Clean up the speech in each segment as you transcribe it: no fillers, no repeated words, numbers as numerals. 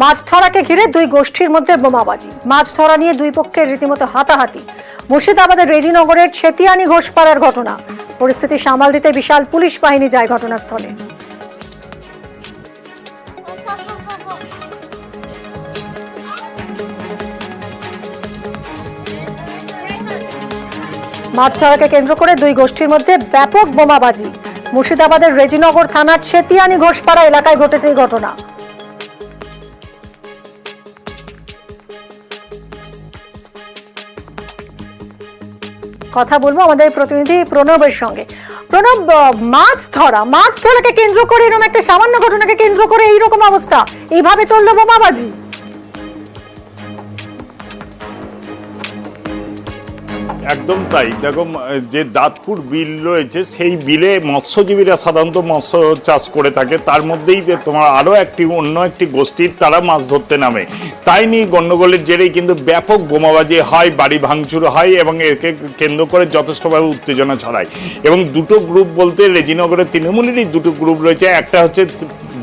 মাছ ধরাকে ঘিরে দুই গোষ্ঠীর মধ্যে বোমাবাজি। মাছ ধরা নিয়ে দুই পক্ষের রীতিমতো হাতাহাতি। মুর্শিদাবাদের রেজিনগরের ছেতিয়ানি ঘোষপাড়ার ঘটনা। পরিস্থিতি সামাল দিতে বিশাল পুলিশ বাহিনী যায় ঘটনাস্থলে। মাছ ধরাকে কেন্দ্র করে দুই গোষ্ঠীর মধ্যে ব্যাপক বোমাবাজি। মুর্শিদাবাদের রেজিনগর থানার ছেতিয়ানি ঘোষপাড়া এলাকায় ঘটেছে এই ঘটনা। কথা বলবো আমাদের প্রতিনিধি প্রণবের সঙ্গে। প্রণব, মাছ ধরাকে কেন্দ্র করে এরকম একটা সামান্য ঘটনাকে কেন্দ্র করে এইরকম অবস্থা, এইভাবে চললো বোমাবাজি? একদম তাই। দেখো, যে দাঁতপুর বিল রয়েছে সেই বিলে মৎস্যজীবীরা সাধারণত মৎস্য চাষ করে থাকে, তার মধ্যেই তোমার আরও অন্য একটি গোষ্ঠীর তারা মাছ ধরতে নামে। তাই নিয়ে গণ্ডগোলের জেরেই কিন্তু ব্যাপক বোমাবাজি হয়, বাড়ি ভাঙচুর হয় এবং একে কেন্দ্র করে যথেষ্টভাবে উত্তেজনা ছড়ায়। এবং দুটো গ্রুপ বলতে রেজিনগরের তৃণমূলেরই দুটো গ্রুপ রয়েছে। একটা হচ্ছে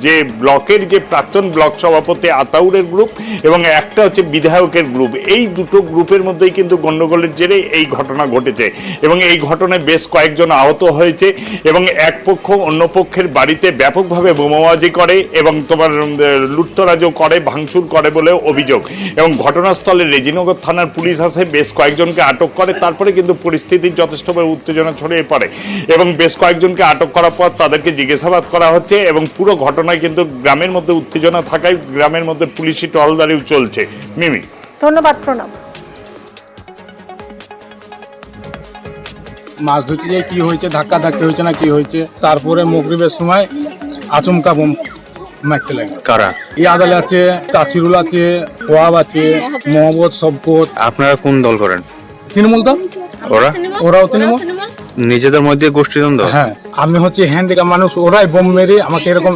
যে ব্লকের যে প্রাক্তন ব্লক সভাপতি আতাউরের গ্রুপ এবং একটা হচ্ছে বিধায়কের গ্রুপ। এই দুটো গ্রুপের মধ্যেই কিন্তু গণ্ডগোলের জেরে এই ঘটনা ঘটেছে এবং এই ঘটনায় বেশ কয়েকজন আহত হয়েছে এবং এক পক্ষ অন্য পক্ষের বাড়িতে ব্যাপকভাবে বোমাবাজি করে এবং তোমার লুটতরাজও করে, ভাঙচুর করে বলে অভিযোগ। এবং ঘটনাস্থলে রেজিনগর থানার পুলিশ আসে, বেশ কয়েকজনকে আটক করে। তারপরে কিন্তু পরিস্থিতির যথেষ্টভাবে উত্তেজনা ছড়িয়ে পড়ে এবং বেশ কয়েকজনকে আটক করার পর তাদেরকে জিজ্ঞাসাবাদ করা হচ্ছে এবং পুরো ঘটনায় কিন্তু গ্রামের মধ্যে উত্তেজনা থাকায় গ্রামের মধ্যে পুলিশি টহলদারিও চলছে। মিমি, ধন্যবাদ প্রণব। মাছ ধরতে গিয়ে কি হয়েছে, ধাক্কা ধাক্কি হয়েছে না কি হয়েছে, তারপরে মগরিবের সময় আচমকা বোম মারতে লাগে। কারা? এই আদালে আছে, কাচিরুল আছে, ওয়াব আছে, মোহাম্মদ সবকত। আপনারা কোন দল করেন? তৃণমূল তো, ওরাও তৃণমূল। নিজেদের মধ্যে গোষ্ঠীদ্বন্দ্ব? হ্যাঁ, আমি হচ্ছে হ্যান্ডিক্যাপ মানুষ, ওরাই বোম মেরে আমাকে এরকম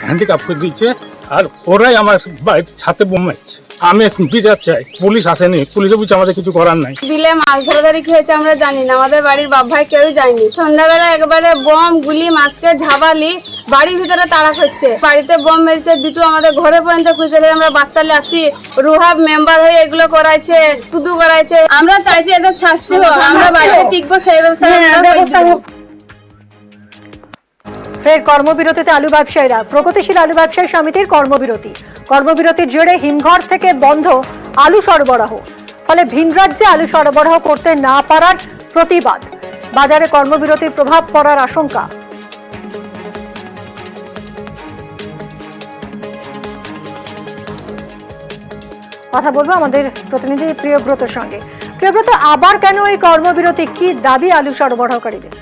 হ্যান্ডিক্যাপ করে দিচ্ছে আর ওরাই আমার বাড়ির ছাতে বোম মারছে। আমি এখন বিচার চাই, পুলিশ আসেনি, পুলিশে বুঝছে আমাদের কিছু করার নাই। বিলে মাছ ধরাধারি কি হয়েছে আমরা জানি না, আমাদের বাড়ির বাপ ভাই কেউ যায়নি। সন্ধ্যাবেলা একবারে বোম গুলি মাস্কের ঝাবালি বাড়ির ভিতরে তাড়া করছে, বাড়িতে বোম মেরেছে দুটো, আমাদের ঘরে পর্যন্ত খুঁজে ফেলে। আমরা বাচ্চা আছি, রুহাব মেম্বার হয়ে এগুলো করাইছে, কুদু করাইছে। আমরা চাইছি এদের শাস্তি হোক, আমরা বাড়িতে টিকবো সেই ব্যবস্থা হোক। ফের কর্মবিরতিতে আলু ব্যবসায়ীরা। প্রগতিশীল আলু ব্যবসায়ী সমিতির কর্মবিরতির জেরে হিমঘর থেকে বন্ধ আলু সরবরাহ। ফলে ভিন রাজ্যে আলু সরবরাহ করতে না পারার প্রতিবাদ। বাজারে কর্মবিরতির প্রভাব পড়ার আশঙ্কা। কথা বলবো আমাদের প্রতিনিধি প্রিয়ব্রতর সঙ্গে। প্রিয়ব্রত, আবার কেন এই কর্মবিরতি, কি দাবি আলু সরবরাহকারীদের?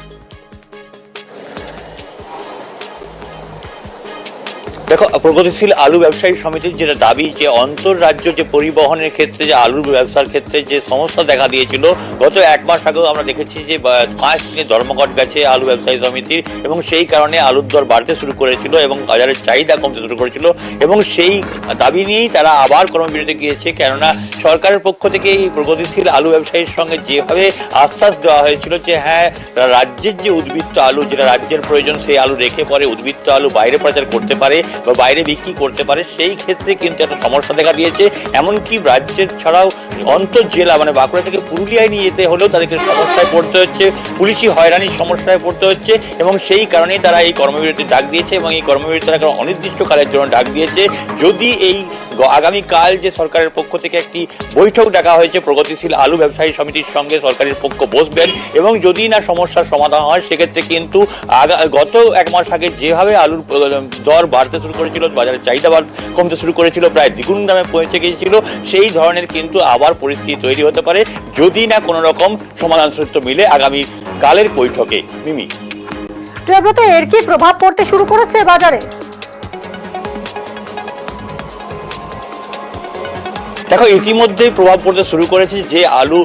দেখো, প্রগতিশীল আলু ব্যবসায়ী সমিতির যেটা দাবি যে অন্তর্রাজ্য যে পরিবহনের ক্ষেত্রে যে আলুর ব্যবসার ক্ষেত্রে যে সমস্যা দেখা দিয়েছিল গত এক মাস আগেও আমরা দেখেছি যে 5 দিনে ধর্মঘট গেছে আলু ব্যবসায়ী সমিতির এবং সেই কারণে আলুর দর বাড়তে শুরু করেছিল এবং বাজারের চাহিদা কমতে শুরু করেছিল এবং সেই দাবি নিয়েই তারা আবার কর্মবিরতি গিয়েছে। কেননা সরকারের পক্ষ থেকে এই প্রগতিশীল আলু ব্যবসায়ীর সঙ্গে যেভাবে আশ্বাস দেওয়া হয়েছিল যে হ্যাঁ, রাজ্যের যে উদ্বৃত্ত আলু, যেটা রাজ্যের প্রয়োজন সেই আলু রেখে পরে উদ্বৃত্ত আলু বাইরে পাচার করতে পারে বা বাইরে বিক্রি করতে পারে, সেই ক্ষেত্রে কিন্তু একটা সমস্যা দেখা দিয়েছে। এমনকি রাজ্যের ছাড়াও অন্তর জেলা মানে বাঁকুড়া থেকে পুরুলিয়ায় নিয়ে যেতে হলেও তাদেরকে সমস্যায় পড়তে হচ্ছে, পুলিশি হয়রানির সমস্যায় পড়তে হচ্ছে এবং সেই কারণেই তারা এই কর্মবিরতির ডাক দিয়েছে এবং এই কর্মবিরতি তারা অনির্দিষ্টকালের জন্য ডাক দিয়েছে। যদি এই আগামীকাল যে সরকারের পক্ষ থেকে একটি বৈঠক ডাকা হয়েছে, প্রগতিশীল আলু ব্যবসায়ী সমিতির সঙ্গে সরকারের পক্ষ বসবেন এবং যদি না সমস্যার সমাধান হয় সেক্ষেত্রে কিন্তু গত এক মাস আগে যেভাবে আলুর দর বাড়তে শুরু করেছিল, বাজারের চাহিদা কমতে শুরু করেছিল, প্রায় দ্বিগুণ দামে পৌঁছে গিয়েছিল, সেই ধরনের কিন্তু আবার পরিস্থিতি তৈরি হতে পারে যদি না কোনো রকম সমাধান সূত্র মিলে আগামী কালের বৈঠকে। মিমি, এর কি প্রভাব পড়তে শুরু করেছে বাজারে? দেখো ইতিমধ্যেই প্রভাব পড়তে শুরু করেছে। যে আলু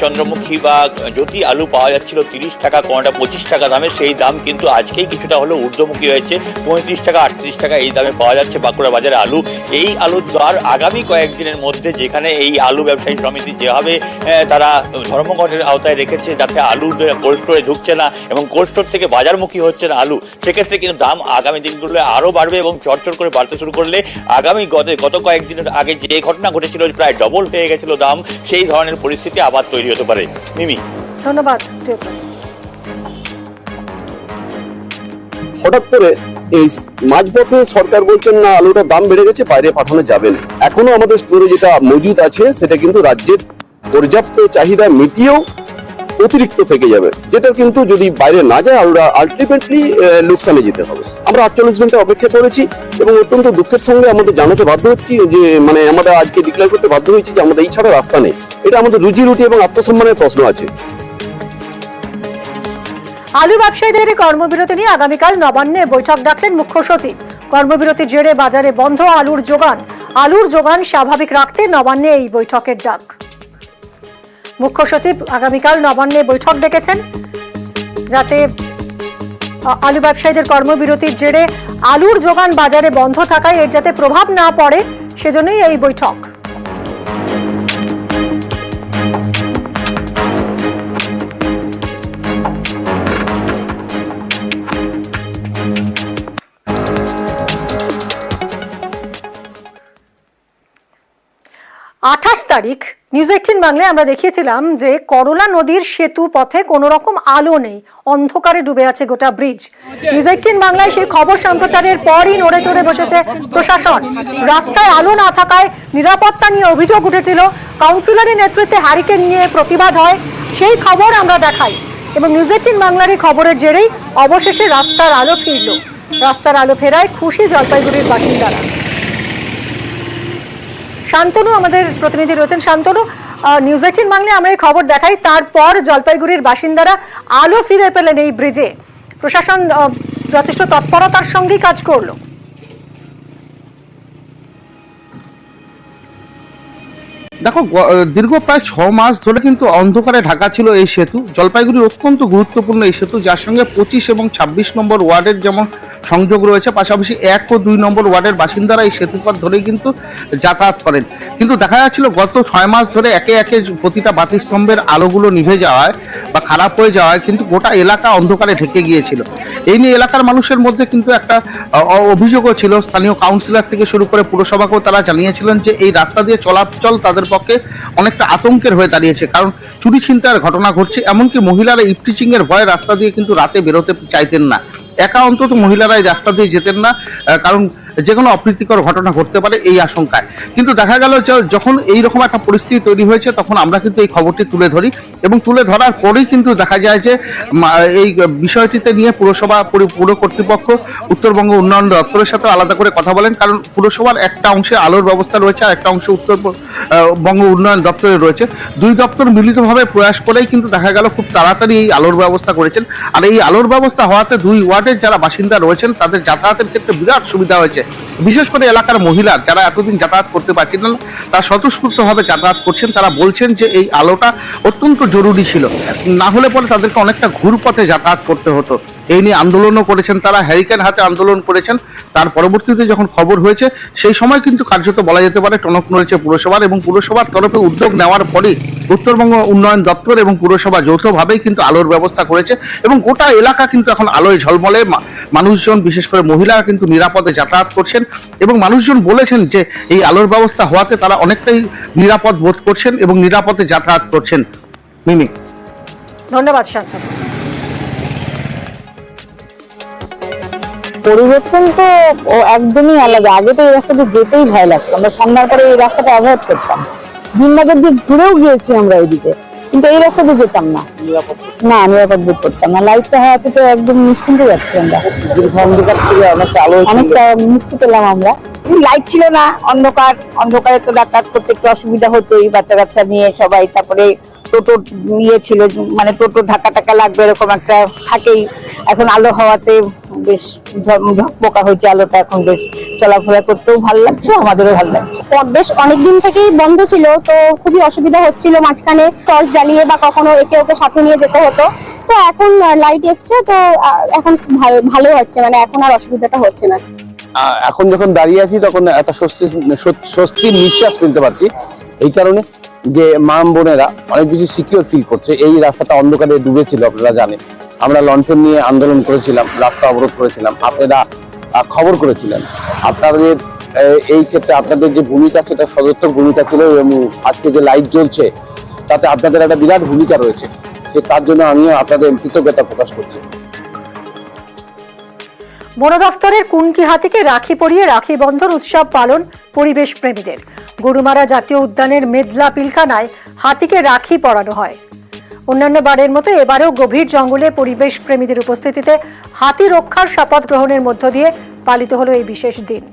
চন্দ্রমুখী বা জ্যোতি আলু পাওয়া যাচ্ছিল 30 টাকা, কোনোটা 25 টাকা দামে, সেই দাম কিন্তু আজকেই কিছুটা হলেও ঊর্ধ্বমুখী হয়েছে। 35 টাকা 38 টাকা এই দামে পাওয়া যাচ্ছে বাঁকুড়া বাজারে আলু। এই আলুর দর আগামী কয়েকদিনের মধ্যে, যেখানে এই আলু ব্যবসায়ী সমিতি যেভাবে তারা ধর্মঘটের আওতায় রেখেছে যাতে আলু কোল্ড স্টোরে ঢুকছে না এবং কোল্ড স্টোর থেকে বাজারমুখী হচ্ছে না আলু, সেক্ষেত্রে কিন্তু দাম আগামী দিনগুলো আরও বাড়বে এবং চড়চড় করে বাড়তে শুরু করলে আগামী গত কয়েকদিনের আগে যে ঘটনা ঘটেছিল প্রায় ডবল হয়ে গেছিল দাম, সেই ধরনের পরিস্থিতি আবার তৈরি হতে পারে। মিমি, ধন্যবাদ। হঠাৎ করে এই মাঝপথে সরকার বলছেন না আলুটার দাম বেড়ে গেছে, বাইরে পাঠানো যাবে না। এখনো আমাদের স্টোরে যেটা মজুদ আছে সেটা কিন্তু রাজ্যের পর্যাপ্ত চাহিদা মিটিয়েও অতিরিক্ত থেকে যাবে, যেটা কিন্তু যদি বাইরে না যায় আলুটা আলটিমেটলি লোকসানে যেতে হবে। আমরা 48 ঘন্টা অপেক্ষা করেছি এবং অত্যন্ত দুঃখের সঙ্গে আমাদের জানাতে বাধ্য হচ্ছি যে আমরা আজকে ডিক্লেয়ার করতে বাধ্য হয়েছি যে আমাদের এই ছাড়া রাস্তা নেই। এটা আমাদের রুজি রুটি এবং আত্মসম্মানের প্রশ্ন আছে। আলু ব্যবসায়ীদের কর্মবিরতি নিয়ে আগামীকাল নবান্নে বৈঠক ডাকলেন মুখ্য সচিব। কর্মবিরতির জেরে বাজারে বন্ধ আলুর যোগান স্বাভাবিক রাখতে নবান্নে এই বৈঠকের ডাক। মুখ্য সচিব আগামীকাল নবান্নে বৈঠক ডেকেছেন যাতে আলু ব্যবসায়ীদের কর্মবিরতির জেরে আলুর যোগান বাজারে বন্ধ থাকায় এর যাতে প্রভাব না পড়ে সেজন্যই এই বৈঠক। তারিখ নিউজ 18 বাংলায় আমরা দেখিয়েছিলাম যে করলা নদীর সেতু পথে কোনো রকম আলো নেই, অন্ধকারে ডুবে আছে গোটা ব্রিজ। নিউজ 18 বাংলায় সেই খবর সম্প্রচারের পরই নড়ে চড়ে বসেছে প্রশাসন। রাস্তায় আলো না থাকায় নিরাপত্তা নিয়ে অভিযোগ উঠেছিল, কাউন্সিলরের নেতৃত্বে হ্যারিকেন নিয়ে প্রতিবাদ হয়, সেই খবর আমরা দেখাই এবং নিউজ 18 বাংলার এই খবরের জেরেই অবশেষে রাস্তার আলো ফিরল। রাস্তার আলো ফেরায় খুশি জলপাইগুড়ির বাসিন্দারা। শান্তনু আমাদের প্রতিনিধি রয়েছেন। শান্তনু, নিউজ 18 বাংলায় আমরা এই খবর দেখাই, তারপর জলপাইগুড়ির বাসিন্দারা আলো ফিরে পেলেন এই ব্রিজে। প্রশাসন যথেষ্ট তৎপরতার সঙ্গেই কাজ করলো। দেখো, দীর্ঘ প্রায় 6 মাস ধরে কিন্তু অন্ধকারে ঢাকা ছিল এই সেতু। জলপাইগুড়ির অত্যন্ত গুরুত্বপূর্ণ এই সেতু, যার সঙ্গে 25 এবং 26 নম্বর ওয়ার্ডের যেমন সংযোগ রয়েছে, পাশাপাশি 1 ও 2 নম্বর ওয়ার্ডের বাসিন্দারা এই সেতুপথ ধরেই কিন্তু যাতায়াত করেন। কিন্তু দেখা যাচ্ছিল গত 6 মাস ধরে একে একে প্রতিটা বাতিস্তম্ভের আলোগুলো নিভে যাওয়ায় বা খারাপ হয়ে যাওয়ায় কিন্তু গোটা এলাকা অন্ধকারে ঢেকে গিয়েছিল। এই নিয়ে এলাকার মানুষের মধ্যে কিন্তু একটা অভিযোগও ছিল। স্থানীয় কাউন্সিলর থেকে শুরু করে পুরসভাকেও তারা জানিয়েছিলেন যে এই রাস্তা দিয়ে চলাচল তাদের পক্ষে অনেকটা আতঙ্কের হয়ে দাঁড়িয়েছে, কারণ চুরি ছিনতাইয়ের ঘটনা ঘটছে। এমনকি মহিলারা ইফটিচিং এর ভয়ে রাস্তা দিয়ে কিন্তু রাতে বেরোতে চাইতেন না, একা অন্তত মহিলারা এই রাস্তা দিয়ে যেতেন না, কারণ যে কোনো অপ্রীতিকর ঘটনা ঘটতে পারে এই আশঙ্কায়। কিন্তু দেখা গেল যে যখন এইরকম একটা পরিস্থিতি তৈরি হয়েছে তখন আমরা কিন্তু এই খবরটি তুলে ধরি এবং তুলে ধরার পরেই কিন্তু দেখা যায় যে এই বিষয়টিতে নিয়ে পুরসভা পুর কর্তৃপক্ষ উত্তরবঙ্গ উন্নয়ন দপ্তরের সাথে আলাদা করে কথা বলেন, কারণ পুরসভার একটা অংশে আলোর ব্যবস্থা রয়েছে আর একটা অংশে উত্তরবঙ্গ উন্নয়ন দপ্তরে রয়েছে। দুই দপ্তর মিলিতভাবে প্রয়াস করেই কিন্তু দেখা গেল খুব তাড়াতাড়ি এই আলোর ব্যবস্থা করেছেন। আর এই আলোর ব্যবস্থা হওয়াতে 2 ওয়ার্ডের যারা বাসিন্দা রয়েছেন তাদের যাতায়াতের ক্ষেত্রে বিরাট সুবিধা হয়েছে। বিশেষ করে এলাকার মহিলা যারা এতদিন যাতায়াত করতে পারছিলেন না, তারা স্বতঃস্ফূর্তভাবে যাতায়াত করছেন। তারা বলছেন যে এই আলোটা অত্যন্ত জরুরি ছিল, না হলে পরে তাদেরকে অনেকটা ঘুরপথে যাতায়াত করতে হতো। এই নিয়ে আন্দোলনও করেছেন তারা, হ্যারিকেন হাতে আন্দোলন করেছেন। তার পরবর্তীতে যখন খবর হয়েছে সেই সময় কিন্তু কার্যত বলা যেতে পারে টনক নড়েছে পুরসভার, এবং পুরসভার তরফে উদ্যোগ নেওয়ার পরেই উত্তরবঙ্গ উন্নয়ন দপ্তর এবং পুরসভা যৌথভাবেই কিন্তু আলোর ব্যবস্থা করেছে এবং গোটা এলাকা কিন্তু এখন আলোয় ঝলমলে। মানুষজন বিশেষ করে মহিলারা কিন্তু নিরাপদে যাতায়াত করছেন এবং মানুষজন বলেছেন যে এই আলোর ব্যবস্থা হওয়াতে তারা অনেকটাই নিরাপদ বোধ করছেন এবং নিরাপদে যাতায়াত করছেন। মিমি, ধন্যবাদ শান্তনু। পরিবর্তন তো একদমই আলাদা। আগে তো এই রাস্তাতে যেতেই ভয় লাগতো, আমরা সন্ধ্যার পরে এই রাস্তাটা অ্যাভয়েড করতাম। ভিন্নগর দিয়ে ঘুরেও গিয়েছি আমরা এইদিকে, কিন্তু এই রাস্তাতে যেতাম না, নিরাপদ বোধ করতাম না। লাইটটা হওয়াতে তো একদম নিশ্চিন্তে যাচ্ছি আমরা, অন্ধকার থেকে অনেকটা মুক্তি পেলাম আমরা। লাইট ছিল না, অন্ধকারে তো যাতায়াত করতে একটু অসুবিধা হতোই, বাচ্চা কাচ্চা নিয়ে সবাই। তারপরে টোটো ছিল, মানে টোটো ধাক্কা টাকা লাগবে এরকম একটা থাকেই। এখন আলো হওয়াতে বেশ ঝকপকা হয়েছে, আলোটা এখন বেশ চলাফেরা করতেও ভালো লাগছে, আমাদেরও ভালো লাগছে। পথ বেশ অনেকদিন থেকেই বন্ধ ছিল, তো খুবই অসুবিধা হচ্ছিল, মাঝখানে টর্চ জ্বালিয়ে বা কখনো একে ওকে সাথে নিয়ে যেতে হতো। তো এখন লাইট এসছে, তো এখন ভালো হচ্ছে, মানে এখন আর অসুবিধাটা হচ্ছে না। এখন যখন দাঁড়িয়ে আছি তখন একটা স্বস্তির নিঃশ্বাস ফেলতে পারছি, এই কারণে যে মা বোনেরা অনেক বেশি সিকিউর ফিল করছে। এই রাস্তাটা অন্ধকারে ডুবেছিল, আপনারা জানেন। আমরা লণ্ঠন নিয়ে আন্দোলন করেছিলাম, রাস্তা অবরোধ করেছিলাম, আপনারা খবর করেছিলেন। আপনাদের এই ক্ষেত্রে আপনাদের যে ভূমিকা, সেটা সদর্থক ভূমিকা ছিল, এবং আজকে যে লাইট জ্বলছে তাতে আপনাদের একটা বিরাট ভূমিকা রয়েছে। তার জন্য আমি আপনাদের কৃতজ্ঞতা প্রকাশ করছি। বন দফতরের কুনকি হাতিকে রাখি পরিয়ে রাখি বন্ধন উৎসব পালন পরিবেশ প্রেমীদের। গরুমারা জাতীয় উদ্যানের মেদলা পিলখানায় হাতিকে রাখি পরানো হয়। অন্যান্য বারের মতো এবারেও গভীর জঙ্গলে পরিবেশ প্রেমীদের উপস্থিতিতে হাতি রক্ষার শপথ গ্রহণের মধ্য দিয়ে পালিত হলো এই বিশেষ দিন।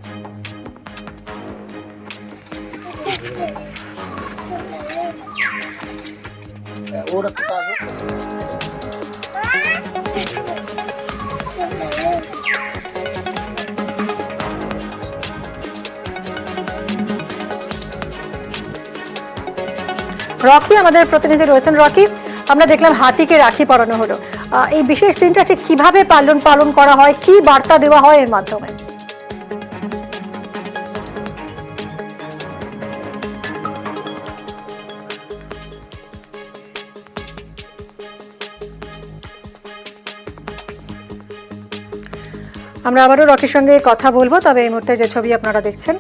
রকি আমাদের প্রতিনিধি রয়েছেন। রকি, আমরা দেখলাম হাতিকে রাখি পরানো হলো, এই বিশেষ দিনটা ঠিক কিভাবে পালন করা হয়, কি বার্তা দেওয়া হয় এর মাধ্যমে? আমরা আবারও রকির সঙ্গে কথা বলবো, তবে এই মুহূর্তে যে ছবি আপনারা দেখছেন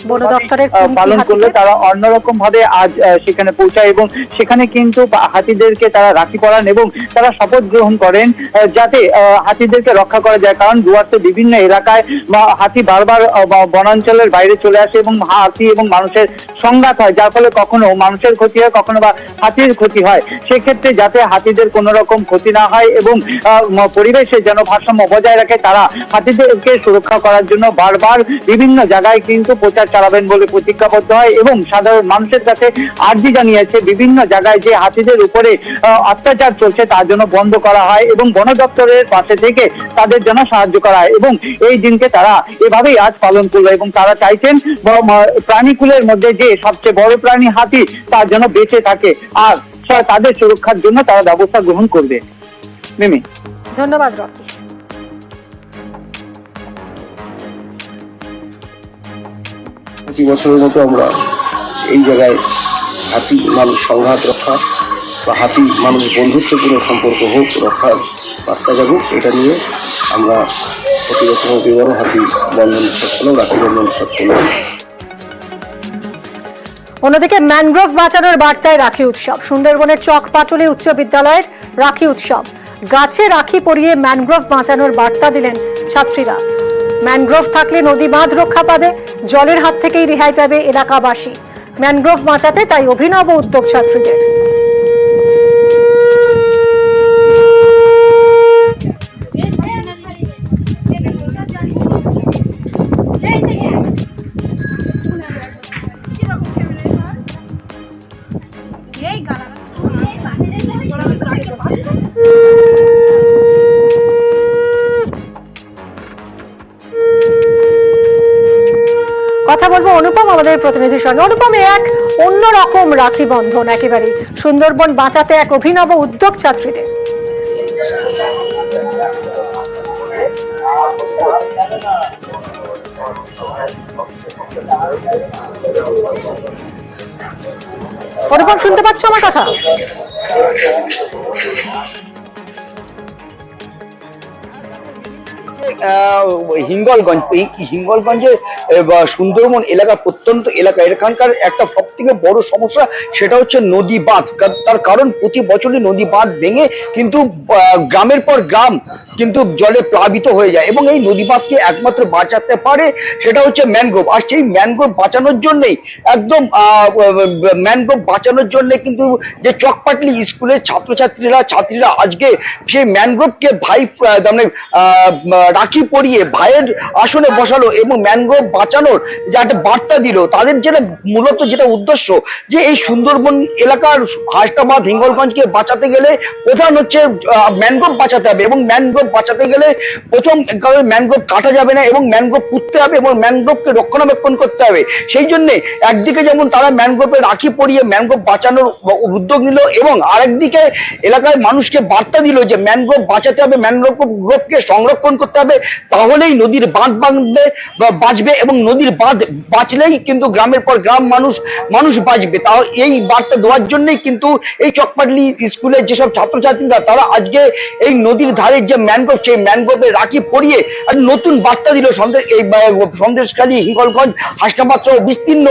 বন দপ্তরের পালন করলে তারা অন্যরকম ভাবে আজ সেখানে পৌঁছায় এবং সেখানে কিন্তু হাতিদেরকে তারা রাখি পরান এবং তারা শপথ গ্রহণ করেন যাতে হাতিদেরকে রক্ষা করা যায়। কারণ ডুয়ার্সে বিভিন্ন এলাকায় হাতি বারবার বনাঞ্চলের বাইরে চলে আসে এবং হাতি এবং মানুষের সংঘাত হয়, যার ফলে কখনো মানুষের ক্ষতি হয়, কখনো বা হাতির ক্ষতি হয়। সেক্ষেত্রে যাতে হাতিদের কোনো রকম ক্ষতি না হয় এবং পরিবেশের যেন ভারসাম্য বজায় রাখে, তারা হাতিদেরকে সুরক্ষা করার জন্য বারবার বিভিন্ন জায়গায় কিন্তু প্রচার চালাবেন বলে প্রতিজ্ঞাবদ্ধ হয় এবং সাধারণ মানুষের কাছে আর্জি জানিয়েছে বিভিন্ন জায়গায় যে হাতিদের উপরে অত্যাচার চলছে তার জন্য বন্ধ করা হয় এবং বন দপ্তরের পাশে থেকে তাদের জন্য সাহায্য করা হয়। এবং এই দিনকে তারা এভাবেই আজ পালন করলো এবং তারা চাইছেন প্রাণীকুলের মধ্যে যে সবচেয়ে বড় প্রাণী হাতি তার জন্য বেঁচে থাকে আর তাদের সুরক্ষার জন্য তারা ব্যবস্থা গ্রহণ করবে। মিমি, ধন্যবাদ রকি। প্রতি বছরের মতো আমরা এই জায়গায় হাতি মানুষ সংঘাত রক্ষা বা হাতি মানুষ বন্ধুত্বপূর্ণ সম্পর্ক হোক, রক্ষার বার্তা জাগুক, এটা নিয়ে আমরা প্রতি বছর বড় হাতি বন্ধন উৎসব করলাম, রাখি বন্ধন উৎসব করলাম। অন্যদিকে ম্যানগ্রোভ বাঁচানোর বার্তায় রাখি উৎসব। সুন্দরবনের চকপাটুলি উচ্চ বিদ্যালয়ের রাখি উৎসব। গাছে রাখি পরিয়ে ম্যানগ্রোভ বাঁচানোর বার্তা দিলেন ছাত্রীরা। ম্যানগ্রোভ থাকলে নদী বাঁধ রক্ষা পাবে, জলের হাত থেকেই রেহাই পাবে এলাকাবাসী। ম্যানগ্রোভ বাঁচাতে তাই অভিনব উদ্যোগ ছাত্রীদের। কথা বলবো অনুপম আমাদের প্রতিনিধির সঙ্গে। অনুপম, এক অন্যরকম রাখি বন্ধন, একেবারে সুন্দরবন বাঁচাতে এক অভিনব উদ্যোগ ছাত্রীদের। অনুপম, শুনতে পাচ্ছ আমার কথা? হিঙ্গলগঞ্জ, এই হিঙ্গলগঞ্জে সুন্দরবন এলাকা, প্রত্যন্ত এলাকা, এখানকার একটা সব থেকে বড় সমস্যা সেটা হচ্ছে নদী বাঁধ। তার কারণ প্রতি বছরই নদী বাঁধ ভেঙে কিন্তু গ্রামের পর গ্রাম কিন্তু জলে প্লাবিত হয়ে যায় এবং এই নদী বাঁধকে একমাত্র বাঁচাতে পারে সেটা হচ্ছে ম্যানগ্রোভ। আর সেই ম্যানগ্রোভ বাঁচানোর জন্যই একদম ম্যানগ্রোভ বাঁচানোর জন্য কিন্তু যে চকপাটলি স্কুলের ছাত্রীরা আজকে সেই ম্যানগ্রোভকে মানে রাখি পরিয়ে ভাইয়ের আসনে বসালো এবং ম্যানগ্রোভ বাঁচানোর যে একটা বার্তা দিল, তাদের যেটা মূলত যেটা উদ্দেশ্য যে এই সুন্দরবন এলাকার হাসনাবাদ হিঙ্গলগঞ্জকে বাঁচাতে গেলে প্রধান হচ্ছে ম্যানগ্রোভ বাঁচাতে হবে, এবং ম্যানগ্রোভ বাঁচাতে গেলে প্রথম ম্যানগ্রোভ কাটা যাবে না এবং ম্যানগ্রোভ পুঁততে হবে এবং ম্যানগ্রোভকে রক্ষণাবেক্ষণ করতে হবে। সেই জন্য একদিকে যেমন তারা ম্যানগ্রোভে রাখি পরিয়ে ম্যানগ্রোভ বাঁচানোর উদ্যোগ নিল এবং আরেকদিকে এলাকার মানুষকে বার্তা দিল যে ম্যানগ্রোভ বাঁচাতে হবে, ম্যানগ্রোভকে সংরক্ষণ করতে হবে, তাহলেই নদীর বাঁধ বাঁচবে এবং নদীর বাঁধ বাঁচলেই কিন্তু গ্রামের পর গ্রাম মানুষ বাঁচবে। তাও এই বার্তা দেওয়ার জন্যই কিন্তু এই চকপাটলি স্কুলের যেসব ছাত্রছাত্রীরা তারা আজকে এই নদীর ধারে যে ম্যানগ্রোভ, সেই ম্যানগ্রোভে রাখি পরিয়ে আর নতুন বার্তা দিল সন্দেশখালী, হিঙ্গলগঞ্জ, হাসনাবাদ সহ বিস্তীর্ণ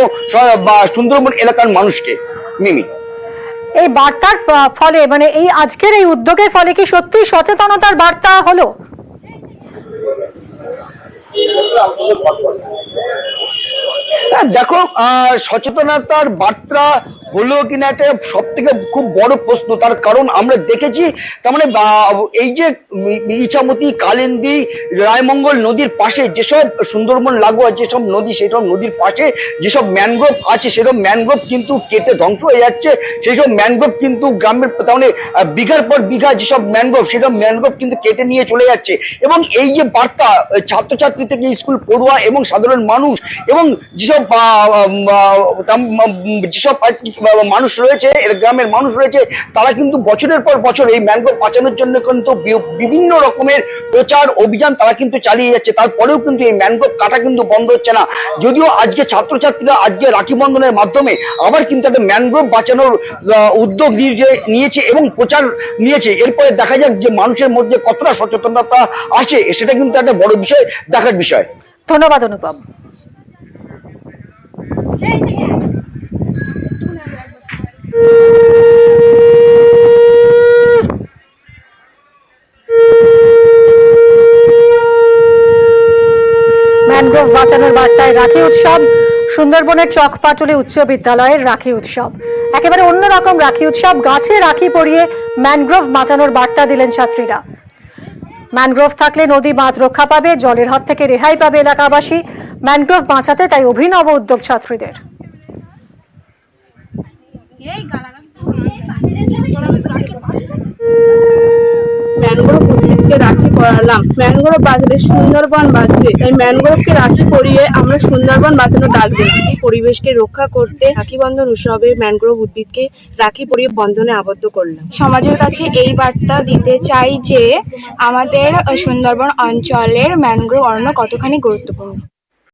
সুন্দরবন এলাকার মানুষকে। মিমি, এই বার্তার ফলে মানে এই আজকের এই উদ্যোগের ফলে কি সত্যি সচেতনতার বার্তা হলো? দেখো, সচেতনতার বার্তা হলো কিনা এটা সব থেকে খুব বড় প্রশ্ন। তার কারণ আমরা দেখেছি, তার মানে এই যে ইছামতি, কালিন্দী, রায়মঙ্গল নদীর পাশে যেসব সুন্দরবন লাগোয়া যেসব নদী, সেসব নদীর পাশে যেসব ম্যানগ্রোভ আছে সেসব ম্যানগ্রোভ কিন্তু কেটে ধ্বংস হয়ে যাচ্ছে। সেই সব ম্যানগ্রোভ কিন্তু গ্রামের তার মানে বিঘার পর বিঘা যেসব ম্যানগ্রোভ, সেসব ম্যানগ্রোভ কিন্তু কেটে নিয়ে চলে যাচ্ছে। এবং এই যে বার্তা ছাত্রছাত্রী থেকে স্কুল পড়ুয়া এবং সাধারণ মানুষ এবং যেসব মানুষ রয়েছে, গ্রামের মানুষ রয়েছে, তারা কিন্তু বছরের পর বছর এই ম্যানগ্রোভ বাঁচানোর জন্য কিন্তু বিভিন্ন রকমের প্রচার অভিযান তারা কিন্তু চালিয়ে যাচ্ছে। তারপরেও কিন্তু এই ম্যানগ্রোভ কাটা কিন্তু বন্ধ হচ্ছে না। যদিও আজকে ছাত্রছাত্রীরা আজকে রাখি বন্ধনের মাধ্যমে আবার কিন্তু একটা ম্যানগ্রোভ বাঁচানোর উদ্যোগ নিয়েছে এবং প্রচার নিয়েছে। এরপরে দেখা যাক যে মানুষের মধ্যে কতটা সচেতনতা আসে, সেটা কিন্তু একটা বড় বিষয়, দেখার বিষয়। ধন্যবাদ অনুপম। ম্যানগ্রোভ বাঁচানোর বার্তায় রাখি উৎসব, সুন্দরবনের চকপাটুলি উচ্চ বিদ্যালয়ের রাখি উৎসব, একেবারে অন্যরকম রাখি উৎসব। গাছে রাখি পরিয়ে ম্যানগ্রোভ বাঁচানোর বার্তা দিলেন ছাত্রীরা। ম্যানগ্রোভ থাকলে নদী বাঁধ রক্ষা পাবে, জলের হাত থেকে রেহাই পাবে এলাকাবাসী। ম্যানগ্রোভ বাঁচাতে তাই অভিনব উদ্যোগ ছাত্রীদের। ম্যানগ্রোভ উদ্ভিদকে রাখি পরালাম, ম্যানগ্রোভ বাঁচলে সুন্দরবন বাঁচবে, তাই ম্যানগ্রোভকে রাখি পরিয়ে আমরা সুন্দরবন বাঁচানোর ডাক দিই। পরিবেশকে রক্ষা করতে রাখি বন্ধন উৎসবে ম্যানগ্রোভ উদ্ভিদকে রাখি পরিয়ে বন্ধনে আবদ্ধ করলাম। সমাজের কাছে এই বার্তা দিতে চাই যে আমাদের সুন্দরবন অঞ্চলের ম্যানগ্রোভ অরণ্য কতখানি গুরুত্বপূর্ণ।